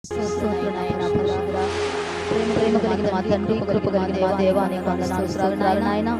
స్తోత్రం నాయన పరిశుద్ధుడా, ప్రేమ కలిగిన మా తండ్రి, కృప కలిగిన మా దేవా, నీకు వందనాలు స్తోత్రాలు నాయన.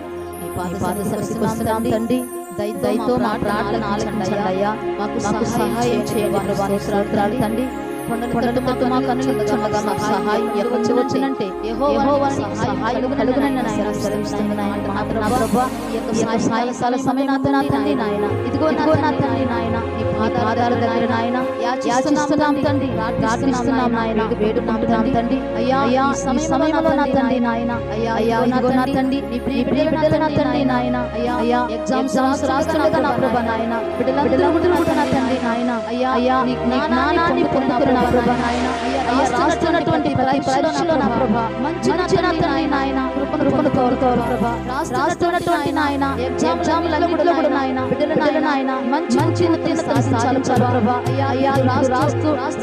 నీ పాద సన్నిధికి వస్తున్నాం తండ్రి, దయతో మా ప్రార్థన ఆలకించండి అయ్యా. మాకు సహాయం చేయవారు స్తోత్రాలు తండ్రి. కొండల తట్టు మా కన్నులు చూడగా మాకు సహాయం ఎక్కడి నుంచి వచ్చినంటే యెహోవా సహాయం కలుగునని నాయన సెలవిస్తుంది నాయన. నా ప్రభువా, ఈ యొక్క సాయంకాల సమయం నా తండ్రి నాయన, ఇదిగో నా తండ్రి నాయన, నీ పాదాల దగ్గర నాయన యాచిస్తున్నాం తండ్రి, ప్రార్థిస్తున్నాం నాయన, వేడుకుంటున్నాం తండ్రి. అయ్యా ఈ సమయంలో నా తండ్రి నాయన, అయ్యా ఇదిగో నా తండ్రి, నీ బిడ్డలు నా తండ్రి నాయన, అయ్యా ఎగ్జామ్స్ రాస్తుండగా నా ప్రభా నాయన, బిడ్డలందరూ కూడా నా తండ్రి నాయన, అయ్యా నీ జ్ఞానాన్ని పొందుకున్న నా ప్రభా నాయన, అయ్యా రాస్తున్నటువంటి ప్రతి పరీక్షలో నా ప్రభా మంచి నా తండ్రి నాయన, కృపను కోరుతారు ప్రభా. రాస్తున్నటువంటి నాయన ఎగ్జామ్లలో కూడా నాయన, బిడ్డల నాయన మంచి ఉత్తీర్ణతను సాధించాలి ప్రభా. అయ్యా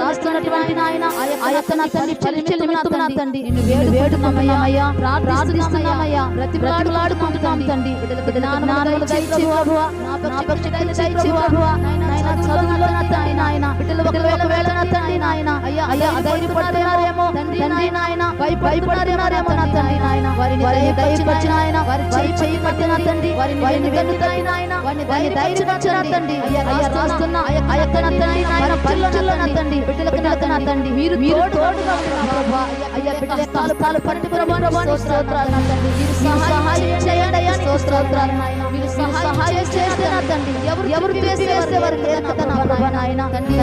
రాస్తున్నటువంటి నాయన ఆ యొక్క నా తండ్రి పరీక్షల నిమిత్తం నా తండ్రి నిన్ను వేడుకున్నామయ్యా, ప్రార్థిస్తున్నామయ్యా, బ్రతిమలాడుకుంటున్నాం తండ్రి. జ్ఞానములు దయచేయి ప్రభువా, నా పక్షికైన దయచేయి ప్రభువా నాయన. చదువులో నా తండ్రి నాయన, బిడ్డలు ఒకవేళ నా తండ్రి నాయన, అయ్యా అధైర్యపడుతున్నారేమో తండ్రి నాయన, భయపడుతున్నారేమో నా తండ్రి నాయన, వారిని దయపరిచి నాయన, వారి చెయ్యి పట్టి నా తండ్రి, వారిని వెన్నుతాయి నాయన, వారిని ధైర్యపరిచి నా తండ్రి. అయ్యా రాస్తున్న ఆ యొక్క నా తండ్రి నాయన పరీక్షల్లో నా తండ్రి, బిడ్డలకు నా తండ్రి మీరు తోడుగా ఉన్నారు ప్రభా. అయ్యా బిడ్డల కాలు పట్టి ప్రభు స్తోత్రాలు నా తండ్రి. మీరు సహాయం చేయండి అయ్యా, స్తోత్రాలు నాయన. మీరు సహాయం చేస్తే నా తండ్రి ఎవరు చేసే వారు లేరు కదా నా ప్రభా నాయన. తండ్రి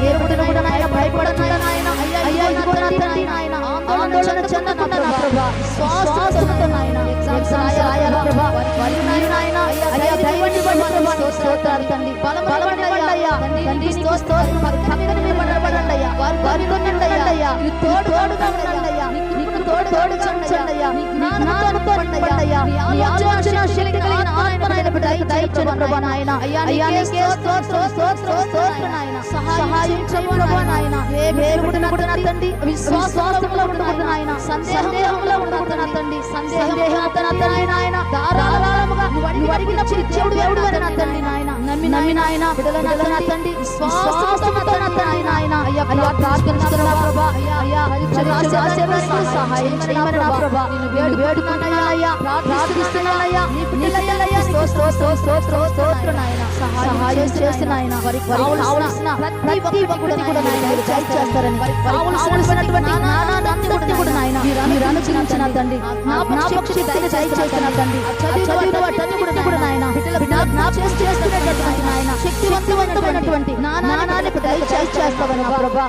దేవుడు కూడా నాయన భయపడకుండా నాయన, అయ్యా ఇదిగో నా తండ్రి నాయన ఆందోళన చెందకుండా నా ప్రభా శ్వాసతో నాయన ఎగ్జామ్స్ రాయాలి ప్రభా. వారి నాయన అయ్యా దైవాన్ని బట్టి ప్రభా స్తోత్రాలు తండ్రి. బలపడండి అయ్యా తండ్రి, స్తోత్రం. వారి పక్కన నిలబడండి అయ్యా, వారితో నిండండి అయ్యా, తోడుగా ఉండండి అయ్యా, నీకు తోడుగా ఉండండి అయ్యా, నీ జ్ఞానంతో నింపండి అయ్యా, నీ ఆలోచన శక్తి కలిగిన ఆత్మనైన బిడ్డలకు దయచేయండి ప్రభా నాయన. అయ్యా నీకే స్తోత్రం నాయన. సహాయం చేయి ప్రభా నాయన. దేవుడిని కూడా నా తండ్రి విశ్వాసంలో ఉండకూడదు నాయన, సందేహంలో ఉండకూడదు నా తండ్రి. సందేహంతో నా తండ్రి నాయన ధారాళముగా నువ్వు అడిగినప్పుడు దేవుడు నా తండ్రి నాయన, నమ్మి నాయన బిడ్డల నా తండ్రి విశ్వాసంతో నా తండ్రి నాయన. అయ్యా ప్రార్థిస్తున్నా ప్రభా, అయ్యా సహాయం చేయమని నా ప్రభా నిన్ను వేడుకుంటున్నా అయ్యా, ప్రార్థిస్తున్నానయ్యా. నీ పిల్లలయ్యా స్తోత్రం నాయన. సహాయం చేసిన ఆయన వారికి కావలసిన ప్రతి ఒక్కటి కూడా నాయన మీరు చేస్తారని, కావలసినటువంటి జ్ఞానాన్ని కూడా నాయన మీరు అనుగ్రహించిన తండ్రి. నా పక్షి దయచేసిన తండ్రి, చదువు వాటన్ని కూడా నాయన జ్ఞాపకం చేస్తున్నటువంటి నాయన శక్తివంతమైనటువంటి జ్ఞానాన్ని దయచేస్తావని నా ప్రభా.